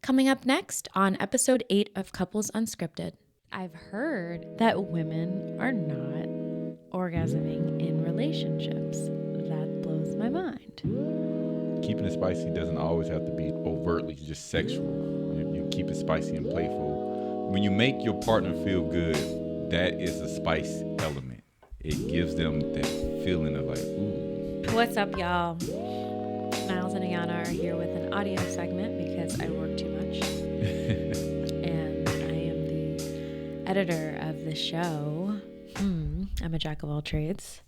Coming up next on episode 8 of Couples Unscripted. I've heard that women are not orgasming in relationships. That blows my mind. Keeping it spicy doesn't always have to be overtly just sexual. You keep it spicy and playful. When you make your partner feel good, that is a spice element. It gives them that feeling of like, ooh. What's up, y'all? Nyles and Ayana are here with an audio segment because I work too much. And I am the editor of the show. I'm a jack of all trades.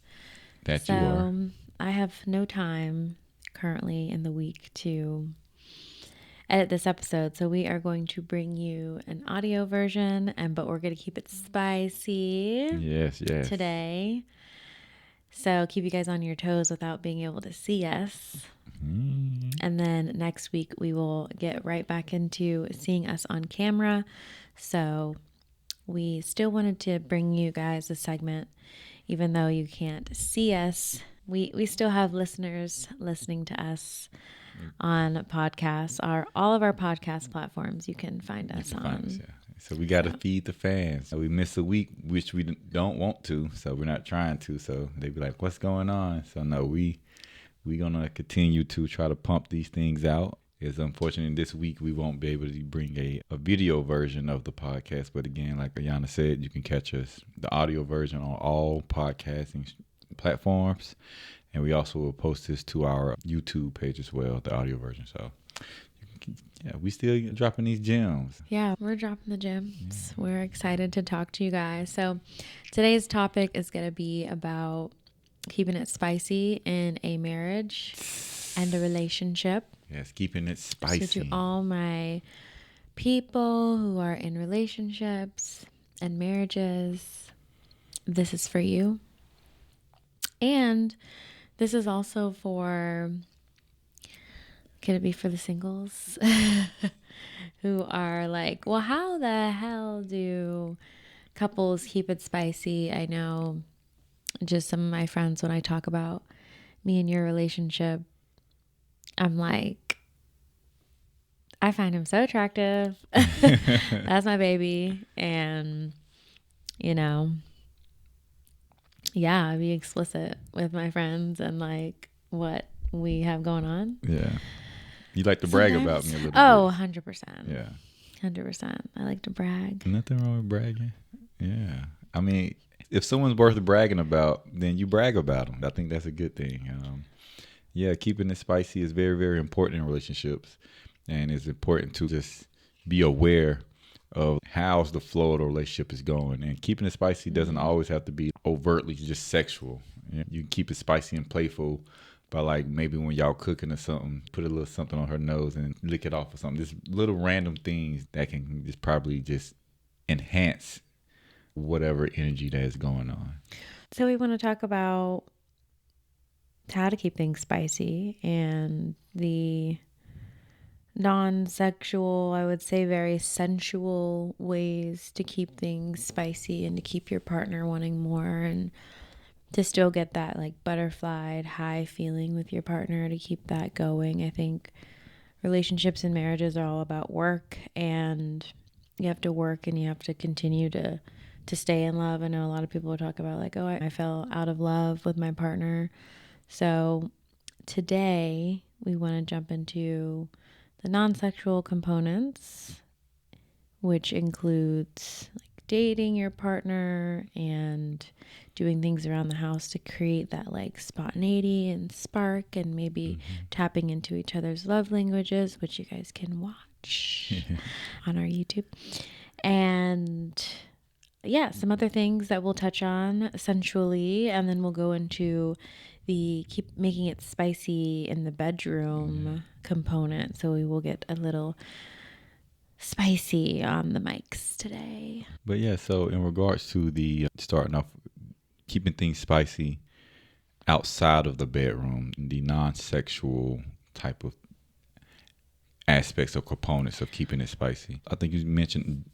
That you are. I have no time currently in the week to edit this episode. So we are going to bring you an audio version, but we're going to keep it spicy. Yes. Today. So keep you guys on your toes without being able to see us. And then next week we will get right back into seeing us on camera. So we still wanted to bring you guys a segment, even though you can't see us. We still have listeners listening to us on podcasts. All of our podcast platforms you can find us on. So we got to feed the fans. We miss a week, which we don't want to, so we're not trying to. So they be like, what's going on? So no, we're going to continue to try to pump these things out. It's unfortunate this week we won't be able to bring a video version of the podcast. But again, like Ayana said, you can catch us, the audio version, on all podcasting platforms. And we also will post this to our YouTube page as well, the audio version. So we still dropping these gems. Yeah, we're dropping the gems. Yeah. We're excited to talk to you guys. So today's topic is going to be about keeping it spicy in a marriage and a relationship. Yes, keeping it spicy. So to all my people who are in relationships and marriages, this is for you. And this is also for, could it be for the singles who are like, well, how the hell do couples keep it spicy? I know just some of my friends, when I talk about me and your relationship, I'm like, I find him so attractive. That's my baby. And, I be explicit with my friends and like what we have going on. Yeah. You like to brag about me a little bit. Oh, 100%. Yeah. 100%. I like to brag. Nothing wrong with bragging. Yeah. I mean, if someone's worth bragging about, then you brag about them. I think that's a good thing. Keeping it spicy is very, very important in relationships. And it's important to just be aware of how's the flow of the relationship is going. And keeping it spicy doesn't always have to be overtly just sexual. You can keep it spicy and playful by, like, maybe when y'all cooking or something, put a little something on her nose and lick it off or something. Just little random things that can just probably just enhance whatever energy that is going on. So we want to talk about how to keep things spicy and the non-sexual, I would say very sensual ways to keep things spicy and to keep your partner wanting more and to still get that like butterflied high feeling with your partner, to keep that going. I think relationships and marriages are all about work, and you have to work and you have to continue to stay in love. I know a lot of people talk about like, oh, I fell out of love with my partner. So today we want to jump into the non-sexual components, which includes like dating your partner and doing things around the house to create that like spontaneity and spark, and maybe tapping into each other's love languages, which you guys can watch on our YouTube. And some other things that we'll touch on sensually, and then we'll go into the keep making it spicy in the bedroom component. So we will get a little spicy on the mics today. But so in regards to the starting off, keeping things spicy outside of the bedroom, the non-sexual type of aspects or components of keeping it spicy. I think you mentioned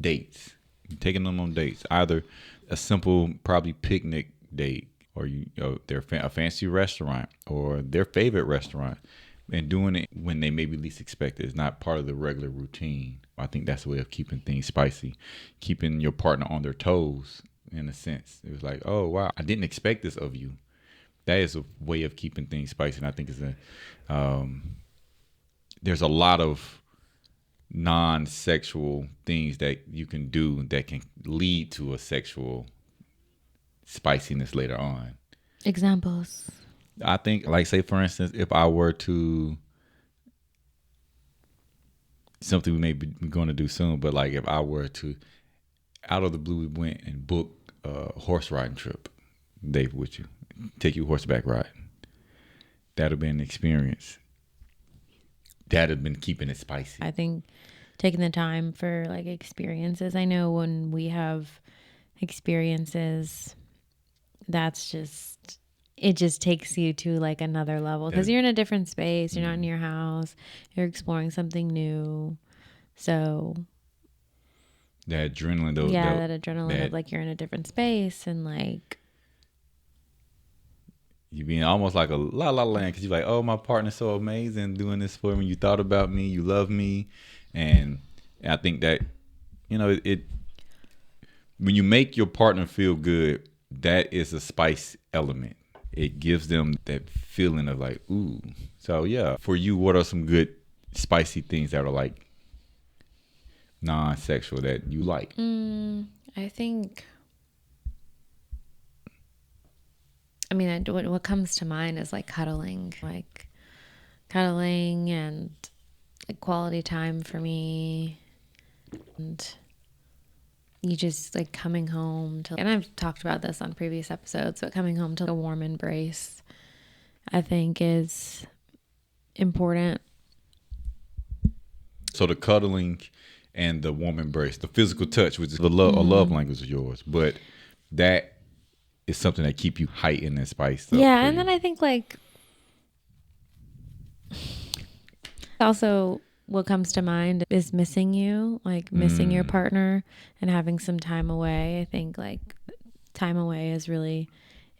dates, taking them on dates, either a simple probably picnic date, or a fancy restaurant, or their favorite restaurant. and doing it when they maybe least expect it. It's not part of the regular routine. I think that's a way of keeping things spicy, keeping your partner on their toes in a sense. It was like, oh wow, I didn't expect this of you. That is a way of keeping things spicy, and I think there's a lot of non-sexual things that you can do that can lead to a sexual spiciness later on. Examples. I think, like, say for instance, if I were to something we may be going to do soon, but like if I were to out of the blue, we went and booked a horse riding trip, Dave, with you, take you horseback riding. That'd have been an experience. That'd have been keeping it spicy. I think taking the time for like experiences. I know when we have experiences, that's just, it just takes you to like another level because you're in a different space. You're not in your house. You're exploring something new. So That adrenaline, though. yeah, that adrenaline of like you're in a different space and like you being almost like a la la land because you're like, oh, my partner's so amazing doing this for me. You thought about me. You love me, and I think that it when you make your partner feel good, that is a spice element. It gives them that feeling of like, ooh. So yeah, for you, what are some good spicy things that are like non-sexual that you like? I think. I mean, what comes to mind is like cuddling and like quality time for me, and you just like coming home to, and I've talked about this on previous episodes, but coming home to a warm embrace, I think is important. So the cuddling and the warm embrace, the physical touch, which is a love language of yours, but that is something that keep you heightened and spiced up. Yeah, and then I think like also what comes to mind is missing you, like missing your partner and having some time away. I think like time away is really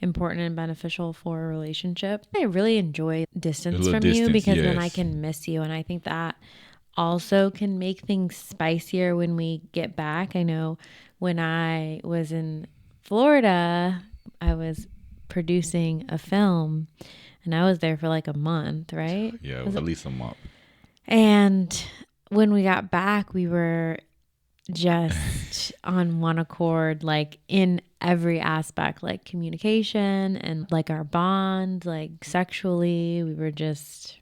important and beneficial for a relationship. I really enjoy distance from you because then I can miss you, and I think that also can make things spicier when we get back. I know when I was in Florida, I was producing a film and I was there for like a month, right? Yeah, it was at least a month. And when we got back, we were just on one accord, like in every aspect, like communication and like our bond, like sexually. We were just,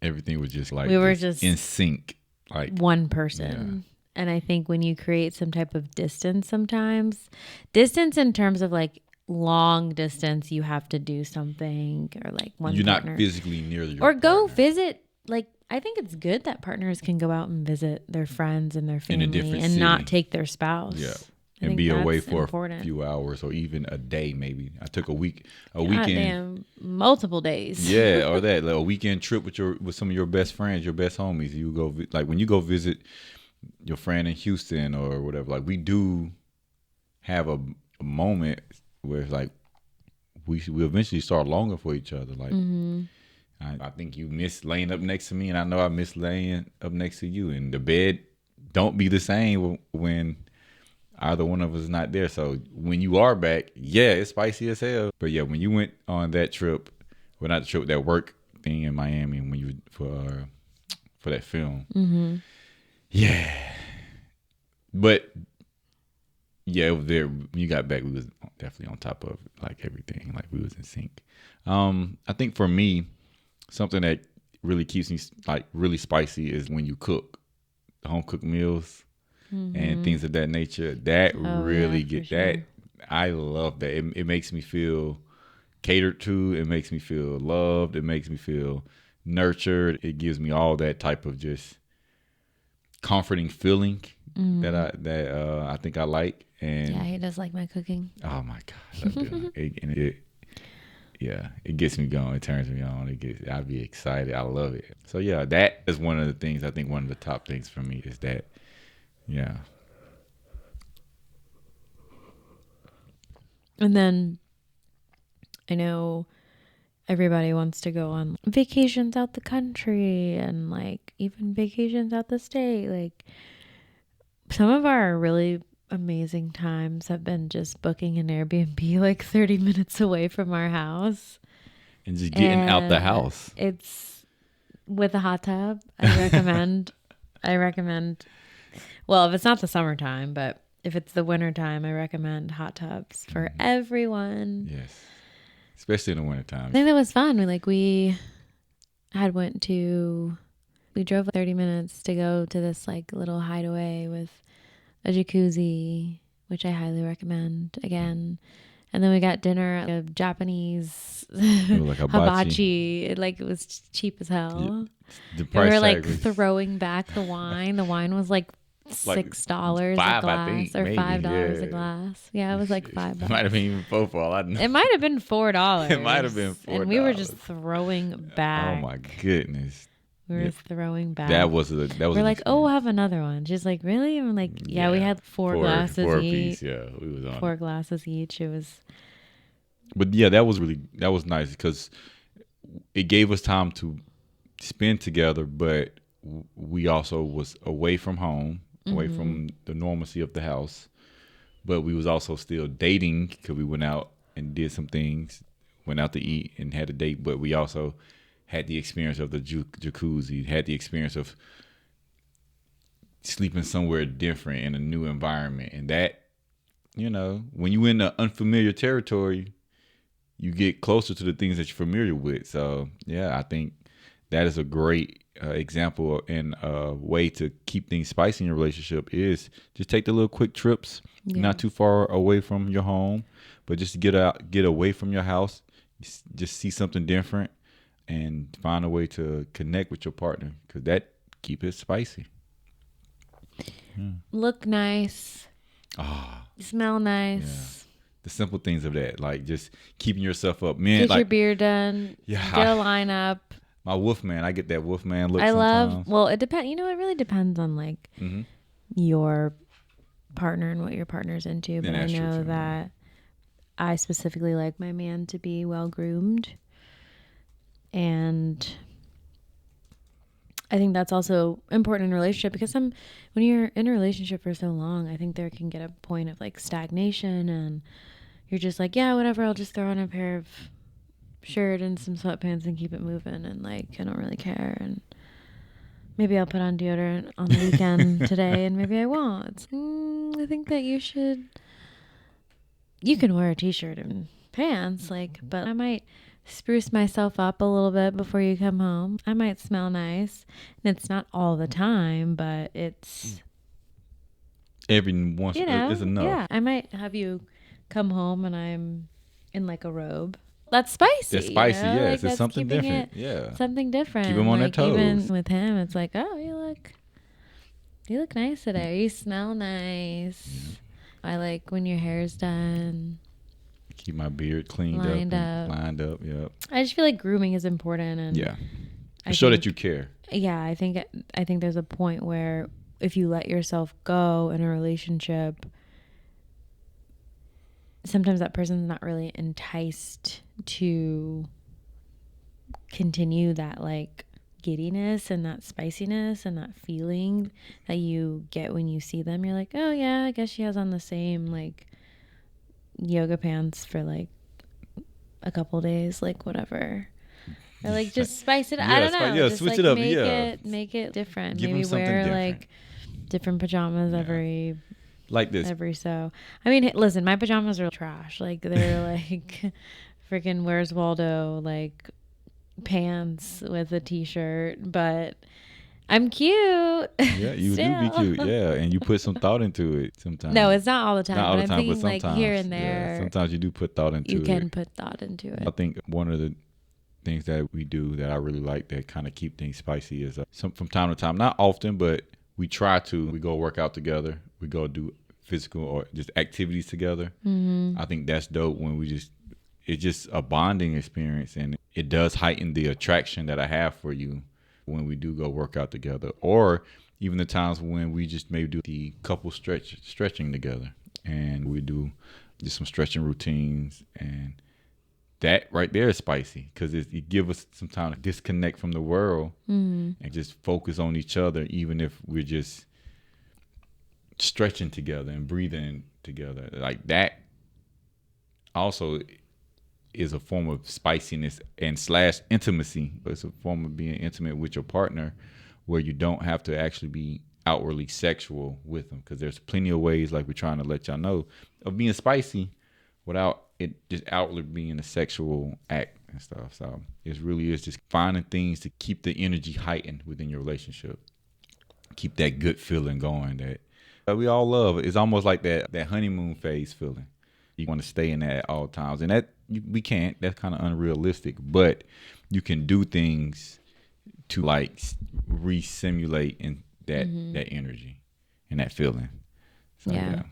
Everything was just like we were just in sync, like one person. Yeah. And I think when you create some type of distance, sometimes distance in terms of like long distance, you have to do something, or like one you're partner, not physically near your or partner. go visit. Like, I think it's good that partners can go out and visit their friends and their family and not take their spouse. Yeah. I And be away for important. A few hours or even a day, maybe. I took a weekend, damn, multiple days. Yeah, or that like a weekend trip with some of your best friends, your best homies. You go like when you go visit your friend in Houston or whatever. Like we do have a moment where it's like we eventually start longing for each other. Like I think you miss laying up next to me, and I know I miss laying up next to you. And the bed don't be the same when either one of us is not there. So when you are back, yeah, it's spicy as hell. But yeah, when you went on that trip, well, not the trip, that work thing in Miami, when you for that film, yeah. But yeah, it was there. When you got back, we was definitely on top of like everything. Like we was in sync. I think for me, something that really keeps me like really spicy is when you cook home cooked meals and things of that nature. That really get that. Sure. I love that. It makes me feel catered to. It makes me feel loved. It makes me feel nurtured. It gives me all that type of just comforting feeling that I think I like. And yeah, he does like my cooking. Oh my gosh, I do. It gets me going. It turns me on. I'd be excited. I love it. So yeah, that is one of the things. I think one of the top things for me is that. Yeah. And then I know everybody wants to go on vacations out the country and like even vacations out the state. Like some of our really amazing times have been just booking an Airbnb like 30 minutes away from our house. And just getting out the And house. it's with a hot tub. I recommend, well, if it's not the summertime, but if it's the wintertime, I recommend hot tubs for everyone. Yes. Especially in the I wintertime. think that was fun. We had went to, we drove 30 minutes to go to this like little hideaway with a jacuzzi, which I highly recommend again. And then we got dinner at a Japanese Like hibachi. hibachi. It was cheap as hell. The And we price were like tag was throwing back the wine. The wine was like like $6 a $5, I glass think, or maybe. $5 a Yeah. glass. Yeah, it was like $5. It might have been even $4 for all I know. It might have been $4. It might have been $4. And we were just throwing back. Oh my goodness. We were throwing back. That was We're an like, oh, we'll experience. have another one. She's like, really? And I'm like, yeah, we had four glasses four each. apiece, yeah, we was on 4 glasses each. It was, But yeah, that was nice because it gave us time to spend together, but we also was away from home, away from the normalcy of the house. But we was also still dating because we went out and did some things, went out to eat and had a date. But we also had the experience of the jacuzzi, had the experience of sleeping somewhere different in a new environment. And that, when you in the unfamiliar territory, you get closer to the things that you're familiar with. So yeah, I think that is a great example and a way to keep things spicy in your relationship is just take the little quick trips, not too far away from your home, but just get away from your house, just see something different and find a way to connect with your partner because that keep it spicy. look nice, smell nice. The simple things of that, like just keeping yourself up, man. Get like your beard done. Yeah, Get a lineup. my Wolfman, I get that Wolfman look I sometimes. well, it depends. It really depends on like your partner and what your partner's into. But I that's true, know too, that I specifically like my man to be well groomed. And I think that's also important in a relationship because when you're in a relationship for so long, I think there can get a point of like stagnation and you're just like, yeah, whatever, I'll just throw on a pair of shirt and some sweatpants and keep it moving and like I don't really care and maybe I'll put on deodorant on the weekend today and maybe I won't. I think that you can wear a t-shirt and pants but I might spruce myself up a little bit before you come home. I might smell nice and it's not all the time, but it's Every once is enough. yeah, I might have you come home and I'm in like a robe. That's spicy. That's spicy, yes. Like, It's that's something keeping different. it Yeah. something different. Keep 'em on their toes. Even with him, it's like, oh, you look nice today. You smell nice. I like when your hair's done. Keep my beard cleaned Lined up, up. lined up. Yep. I just feel like grooming is important, and Yeah. I Show that think- you care. Yeah, I think there's a point where if you let yourself go in a relationship, sometimes that person's not really enticed to continue that like giddiness and that spiciness and that feeling that you get when you see them. You're like, oh yeah, I guess she has on the same like yoga pants for like a couple days, like whatever. Or like just spice it. I don't know. Yeah, Just, switch like, it up. Make Yeah, make it different. Give 'em Maybe something wear different. like different pajamas every like this. so. I mean, listen, my pajamas are trash. Like they're like freaking Where's Waldo like pants with a t-shirt, but I'm cute. Yeah, you do be cute. Yeah, and you put some thought into it sometimes. No, it's not all the time. Not all but the time, I'm thinking but like sometimes. here and Yeah, there. sometimes you do put thought into it. You can put thought into it. I think one of the things that we do that I really like that kind of keep things spicy is from time to time, not often, but we try to. We go work out together. We go do physical or just activities together. Mm-hmm. I think that's dope when it's just a bonding experience, and it does heighten the attraction that I have for you when we do go work out together, or even the times when we just maybe do the couple stretching together, and we do just some stretching routines and that right there is spicy because it give us some time to disconnect from the world and just focus on each other, even if we're just stretching together and breathing together. Like that also is a form of spiciness and slash intimacy. It's a form of being intimate with your partner where you don't have to actually be outwardly sexual with them, because there's plenty of ways, like we're trying to let y'all know, of being spicy without it just outwardly being a sexual act and stuff. So it really is just finding things to keep the energy heightened within your relationship, keep that good feeling going that we all love. It's almost like that honeymoon phase feeling. You want to stay in that at all times, and we can't. That's kind of unrealistic. But you can do things to like re-simulate in that energy and that feeling. So Yeah. yeah.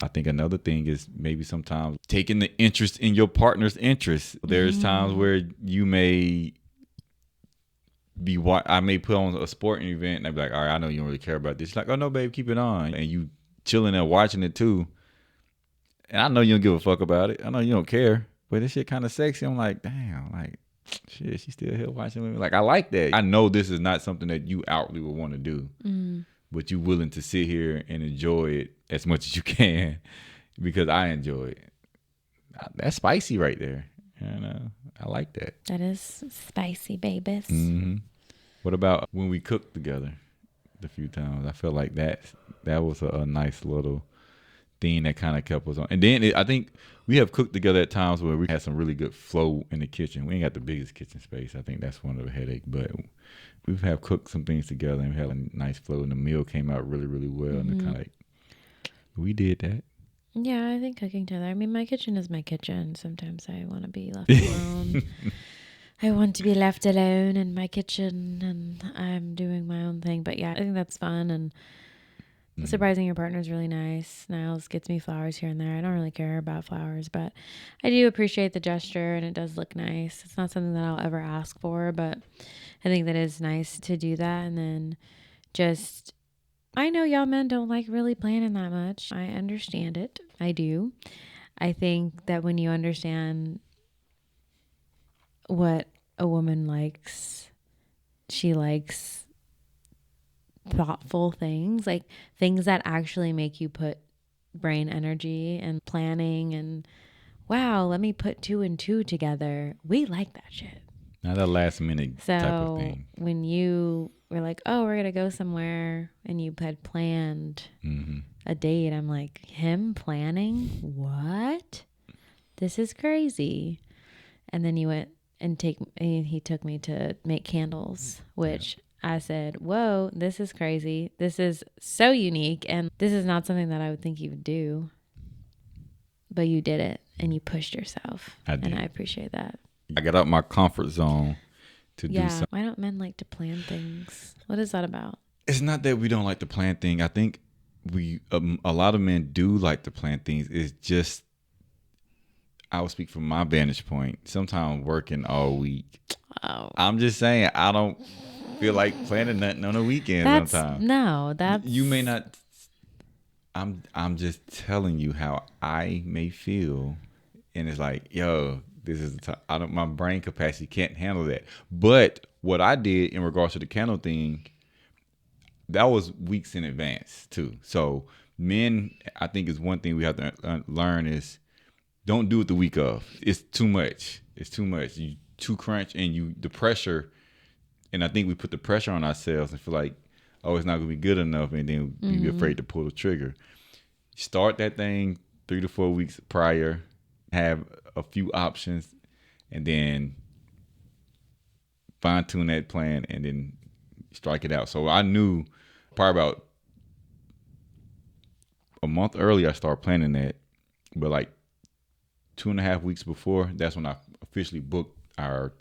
I think another thing is maybe sometimes taking the interest in your partner's interest. There's times where you may I may put on a sporting event and I'd be like, all right, I know you don't really care about this. She's like, oh no, babe, keep it on. And you chilling there watching it too. And I know you don't give a fuck about it. I know you don't care. But this shit kind of sexy. I'm like, damn, like, shit, she's still here watching me. Like, I like that. I know this is not something that you outwardly would want to do. But you willing to sit here and enjoy it as much as you can because I enjoy it. That's spicy right there. And I like that. That is spicy, babies. What about when we cooked together the few times? I feel like that was a nice little thing that kind of kept us on. And then I think we have cooked together at times where we had some really good flow in the kitchen. We ain't got the biggest kitchen space. I think that's one of the headaches. But we've have cooked some things together and we had a nice flow, and the meal came out really, really well. And kind of like, we did that. Yeah, I think cooking together. I mean, my kitchen is my kitchen. Sometimes I want to be left alone. I want to be left alone in my kitchen, and I'm doing my own thing. But yeah, I think that's fun, and surprising your partner is really nice. Nyles gets me flowers here and there. I don't really care about flowers, but I do appreciate the gesture, and it does look nice. It's not something that I'll ever ask for, but I think that is nice to do that. And then just, I know y'all men don't like really planning that much. I understand it. I do. I think that when you understand what a woman likes, she likes thoughtful things, like things that actually make you put brain energy and planning and, wow, let me put two and two together. We like that shit. Not a last minute type of So thing. when you were like, oh, we're going to go somewhere, and you had planned a date, I'm like, him planning? What? This is crazy. And then you went and he took me to make candles, which I said, whoa, this is crazy. This is so unique. And this is not something that I would think you would do. But you did it, and you pushed yourself. I did. And I appreciate that. I got out my comfort zone to do something. Why don't men like to plan things? What is that about? It's not that we don't like to plan things. I think a lot of men do like to plan things. It's just, I will speak from my vantage point. Sometimes working all week. Oh, I'm just saying, I don't feel like planning nothing on the weekend sometimes. No, that's... You may not. I'm just telling you how I may feel, and it's like, yo, this is the time. My brain capacity can't handle that. But what I did in regards to the candle thing, that was weeks in advance too. So men, I think, is one thing we have to learn is, don't do it the week of. It's too much. It's too much. You too crunch, and the pressure. And I think we put the pressure on ourselves and feel like, oh, it's not gonna be good enough, and then be afraid to pull the trigger. Start that thing 3 to 4 weeks prior. Have a few options, and then fine tune that plan, and then strike it out. So I knew probably about a month early I started planning that, but like 2.5 weeks before, that's when I officially booked our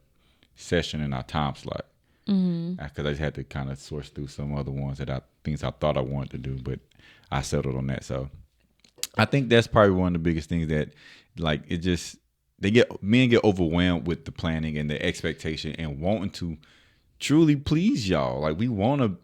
session and our time slot. Because I just had to kind of source through some other ones things I thought I wanted to do, but I settled on that. So I think that's probably one of the biggest things that, like, it just, men get overwhelmed with the planning and the expectation and wanting to truly please y'all. Like, we want to,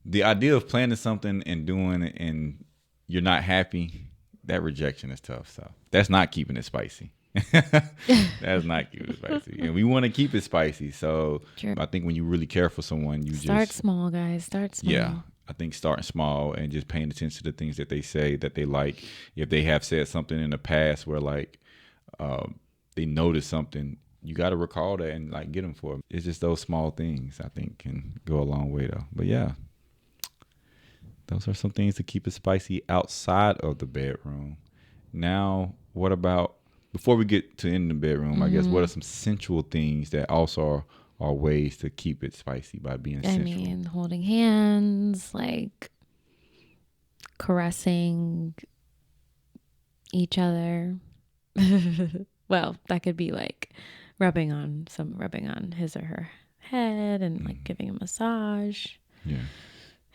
the idea of planning something and doing it and you're not happy, that rejection is tough. So that's not keeping it spicy. That's not keep it spicy, and we want to keep it spicy. So True. I think when you really care for someone, you Start just small, guys. Start yeah. small. I think starting small and just paying attention to the things that they say that they like. If they have said something in the past where like they notice something, you got to recall that and like get them for them. It's just those small things I think can go a long way though. But yeah, those are some things to keep it spicy outside of the bedroom. Now, what about before we get to in the bedroom? I guess what are some sensual things that also are ways to keep it spicy by being I sensual? mean, holding hands, like caressing each other. Well, that could be like rubbing on his or her head and like giving a massage Yeah.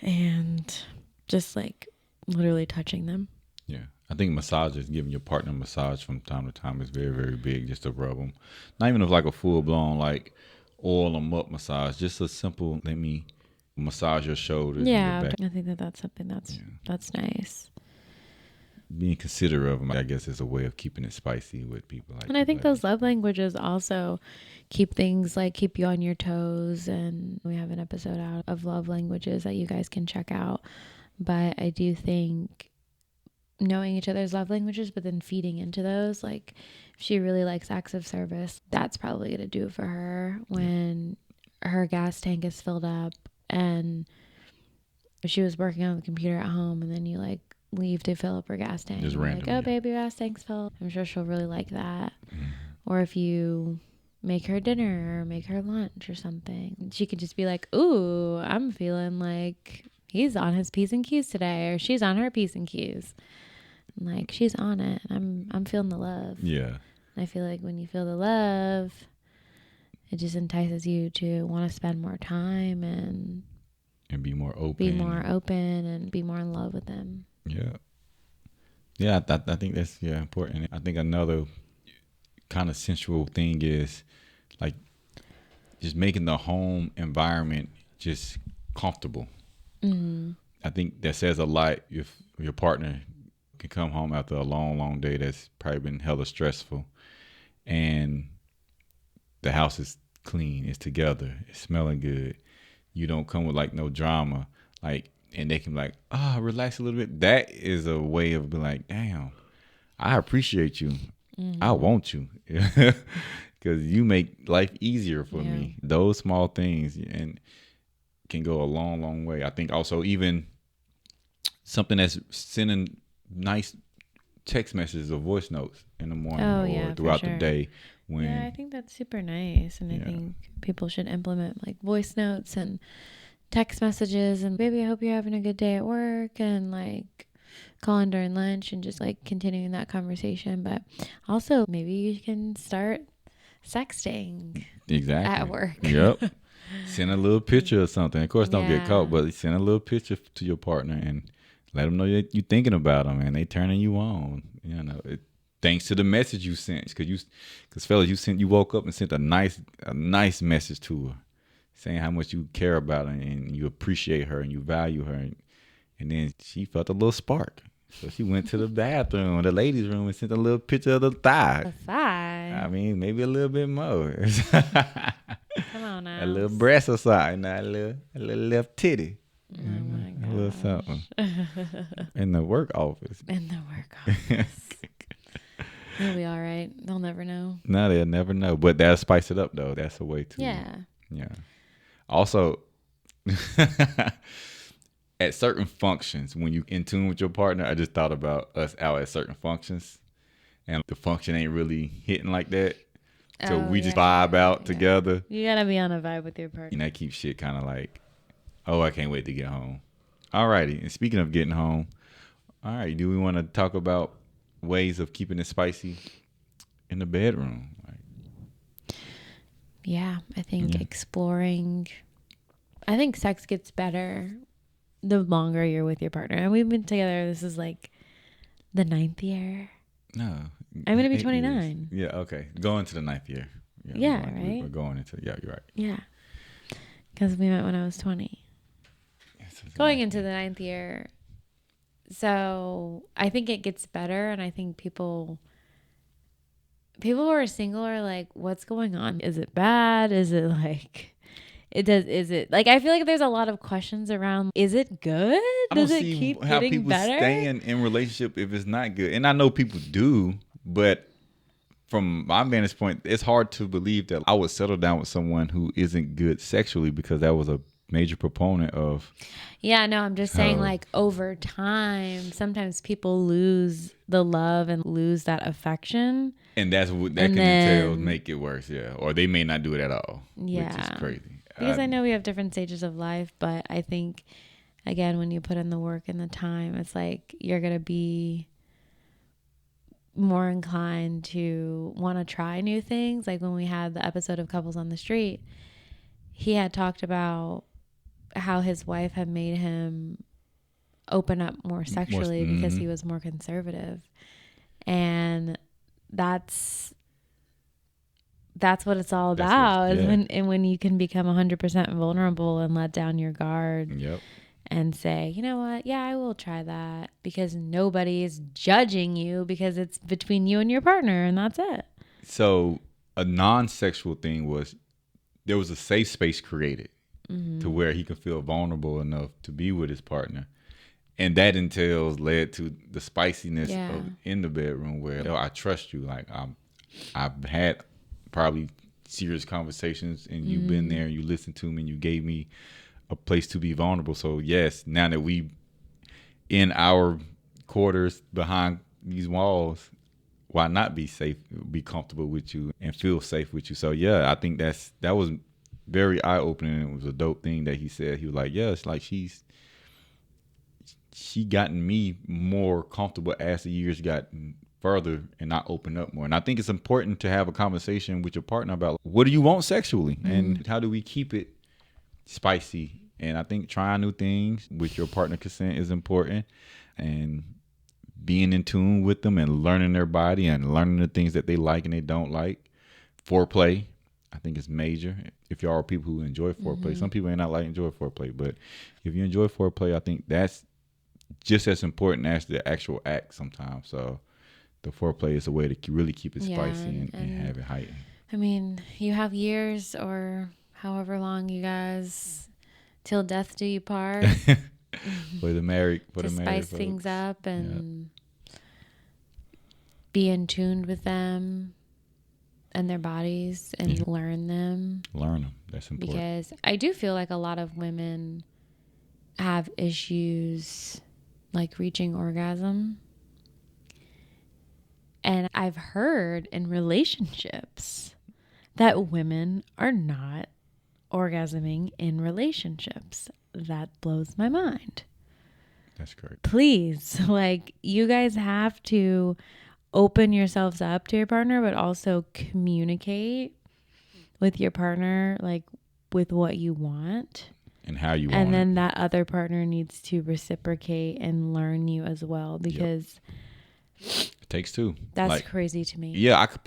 and just like literally touching them. Yeah. I think massages, giving your partner a massage from time to time is very, very big just to rub them. Not even of like a full blown, like oil them up massage, just a simple, let me massage your shoulders and your Yeah, back. I think that that's something that's nice. Being considerate of them, I guess, is a way of keeping it spicy with people. Like And I think people like those love languages also keep things like keep you on your toes. And we have an episode out of love languages that you guys can check out. But I do think knowing each other's love languages, but then feeding into those, like if she really likes acts of service, that's probably going to do it for her when her gas tank is filled up and if she was working on the computer at home and then you like leave to fill up her gas tank. just You're like, randomly. oh, baby, your gas tank's full. I'm sure she'll really like that. Mm-hmm. Or if you make her dinner or make her lunch or something, she could just be like, ooh, I'm feeling like he's on his P's and Q's today, or she's on her P's and Q's. Like she's on it. I'm feeling the love. Yeah. And I feel like when you feel the love, it just entices you to want to spend more time and be more open. Be more open and be more in love with them. Yeah. Yeah, I think that's important. I think another kind of sensual thing is like just making the home environment just comfortable. Mm-hmm. I think that says a lot if your partner can come home after a long, long day that's probably been hella stressful and the house is clean, it's together, it's smelling good. You don't come with like no drama. Like and they can be like, relax a little bit. That is a way of being like, damn, I appreciate you. Mm-hmm. I want you. Because you make life easier for me. Those small things and can go a long, long way. I think also even something that's sending nice text messages or voice notes in the morning or throughout the day. Yeah, I think that's super nice. And I think people should implement like voice notes and text messages and baby, I hope you're having a good day at work and like calling during lunch and just like continuing that conversation. But also maybe you can start sexting at work. Yep. Send a little picture or something. Of course, don't get caught, but send a little picture to your partner and let them know you're thinking about them and they turning you on. You know, thanks to the message you sent, because fellas, you woke up and sent a nice message to her, saying how much you care about her and you appreciate her and you value her, and then she felt a little spark. So she went to the bathroom, the ladies' room, and sent a little picture of the thigh. A thigh. I mean, maybe a little bit more. Come on now. A little breast or something, a little left titty. Oh my gosh. A little something. In the work office. In the work office. It'll be all right. They'll never know. No, they'll never know. But that'll spice it up, though. That's a way to. Yeah. Yeah. Also, at certain functions, when you in tune with your partner, I just thought about us out at certain functions, and the function ain't really hitting like that. So we just vibe out together. You gotta be on a vibe with your partner. And that keeps shit kind of like, oh, I can't wait to get home. Alrighty. And speaking of getting home, all right, do we want to talk about ways of keeping it spicy in the bedroom? Yeah, I think exploring. I think sex gets better the longer you're with your partner. And we've been together. This is like the 9th year. No. I'm going to be 29. Years. Yeah, okay. Going to the 9th year. Right? We're going into, you're right. Yeah. Because we met when I was 20. Yeah, so going into the 9th year. So I think it gets better. And I think people people who are single are like, what's going on? Is it bad? Is it like is it like, I feel like there's a lot of questions around, is it good? I don't Does it see keep how getting people better? stay in relationship if it's not good. And I know people do, but from my vantage point, it's hard to believe that I would settle down with someone who isn't good sexually, because that was a major proponent of. Yeah, no, I'm just saying, So, like, over time, sometimes people lose the love and lose that affection. and that's what that And can entail, then, make it worse, yeah. Or they may not do it at all, which is yeah, crazy. because I know we have different stages of life, but I think, again, when you put in the work and the time, it's like you're going to be more inclined to want to try new things. Like when we had the episode of Couples on the Street, he had talked about how his wife had made him open up more More, sexually because he was more conservative. And that's what it's all that's what's, about, is yeah. when you can become 100% vulnerable and let down your guard Yep. and say, you know what, yeah, I will try that, because nobody is judging you, because it's between you and your partner, and that's it. So a non-sexual thing was, there was a safe space created to where he could feel vulnerable enough to be with his partner. And that entails led to the spiciness Yeah. of in the bedroom, where, I trust you. Like, I've had probably serious conversations, and you've been there, and you listened to me, and you gave me a place to be vulnerable. So yes, now that we in our quarters behind these walls, why not be safe, be comfortable with you, and feel safe with you? So yeah, I think that was very eye opening. It was a dope thing that he said. He was like, yeah, it's like she gotten me more comfortable as the years got further, and I open up more. And I think it's important to have a conversation with your partner about, what do you want sexually, and how do we keep it spicy. And I think trying new things with your partner consent is important, and being in tune with them and learning their body and learning the things that they like and they don't like. Foreplay, I think, is major. If y'all are people who enjoy foreplay, some people may not like enjoy foreplay, but if you enjoy foreplay, I think that's just as important as the actual act sometimes. So the foreplay is a way to really keep it spicy, and have it heightened. I mean, you have years, or however long you guys, till death do you part, For the married to spice folks. things up Yep. and be in tune with them and their bodies and learn them. Learn them. That's important. Because I do feel like a lot of women have issues like reaching orgasm. And I've heard in relationships that women are not orgasming in relationships. That blows my mind. That's correct. Please, like, you guys have to open yourselves up to your partner, but also communicate with your partner, like, with what you want. And how you want And then it. that other partner needs to reciprocate and learn you as well, because It takes two. that's Like, crazy to me. yeah, I could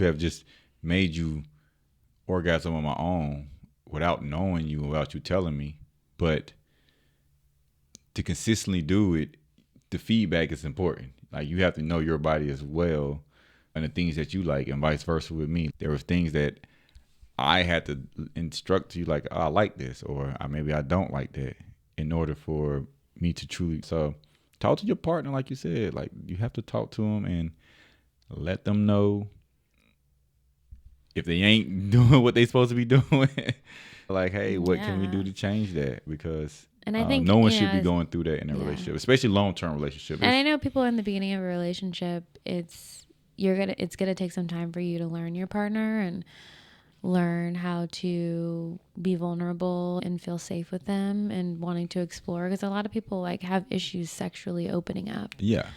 have just made you orgasm on my own without knowing you, without you telling me. But to consistently do it, the feedback is important. Like, you have to know your body as well, and the things that you like, and vice versa with me. There were things that I had to instruct you, like, oh, I like this, or maybe I don't like that, in order for me to truly. So talk to your partner, like you said. Like, you have to talk to them and let them know if they ain't doing what they supposed to be doing. Like, hey, what can we do to change that? Because and I think no one should be going through that in a relationship, especially long-term relationship. And I know people in the beginning of a relationship, it's gonna take some time for you to learn your partner and learn how to be vulnerable and feel safe with them and wanting to explore, because a lot of people like have issues sexually opening up. Yeah.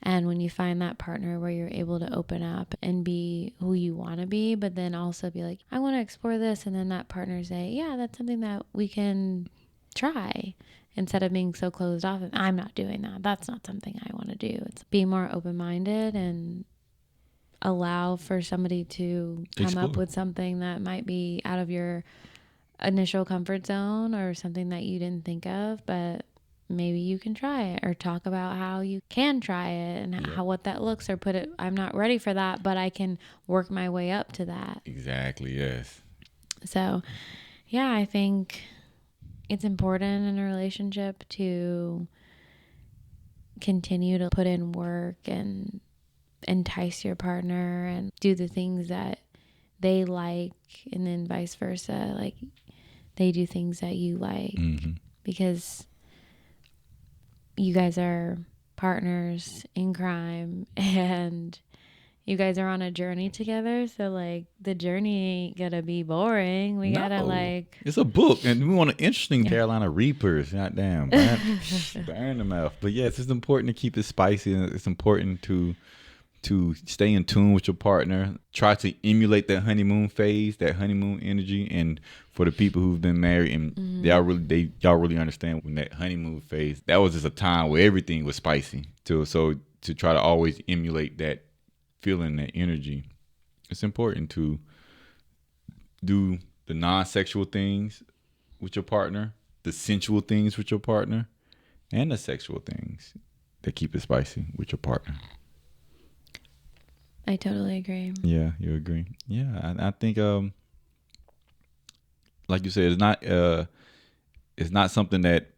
And when you find that partner where you're able to open up and be who you want to be, but then also be like, I want to explore this, and then that partner say, yeah, that's something that we can try, instead of being so closed off and, I'm not doing that, that's not something I want to do. It's be more open-minded and allow for somebody to come up with something that might be out of your initial comfort zone, or something that you didn't think of, but maybe you you can try it, or talk about how you can try it and Yep. how what that looks, or put it, I'm not ready for that, but I can work my way up to that. Exactly. Yes. So, yeah, I think it's important in a relationship to continue to put in work and entice your partner and do the things that they like, and then vice versa. Like, they do things that you like, Mm-hmm. because you guys are partners in crime and you guys are on a journey together. So, like, the journey ain't gonna be boring. We gotta, No, like, it's a book, and we want an interesting Carolina Reapers. Goddamn, burn them out. But yes, it's important to keep it spicy, and it's important to stay in tune with your partner. Try to emulate that honeymoon phase, that honeymoon energy. And for the people who've been married and y'all really understand when that honeymoon phase, that was just a time where everything was spicy. So to try to always emulate that feeling, that energy, it's important to do the non-sexual things with your partner, the sensual things with your partner, and the sexual things that keep it spicy with your partner. I totally agree. Yeah, you agree. Yeah, I think like you said, it's not something that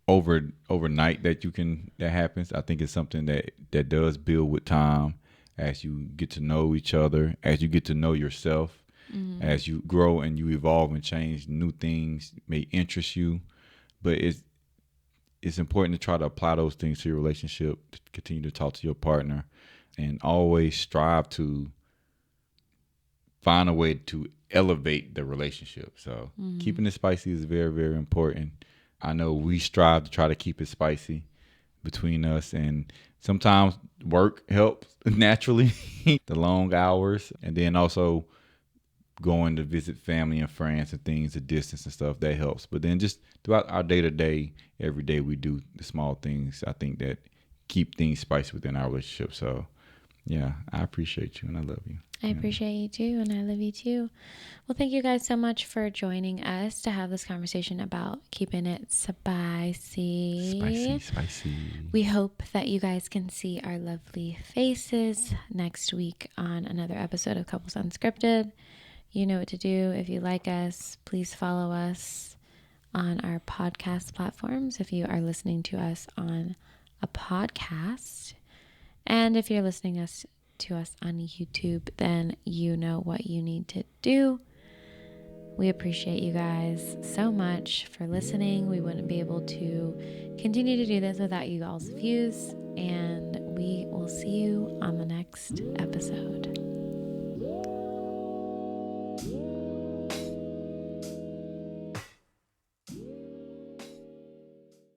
overnight that you can that happens. I think it's something that does build with time as you get to know each other, as you get to know yourself, as you grow and you evolve and change. New things may interest you, but it's important to try to apply those things to your relationship. To continue to talk to your partner, and always strive to find a way to elevate the relationship. So keeping it spicy is very, very important. I know we strive to try to keep it spicy between us, and sometimes work helps naturally, the long hours, and then also going to visit family and friends and things, the distance and stuff, that helps. But then just throughout our day to day, every day we do the small things, I think, that keep things spicy within our relationship. So yeah, I appreciate you and I love you. I appreciate you too, and I love you too. Well, thank you guys so much for joining us to have this conversation about keeping it spicy. Spicy, spicy. We hope that you guys can see our lovely faces next week on another episode of Couples Unscripted. You know what to do. If you like us, please follow us on our podcast platforms if you are listening to us on a podcast. And if you're listening to us on YouTube, then you know what you need to do. We appreciate you guys so much for listening. We wouldn't be able to continue to do this without you all's views. And we will see you on the next episode.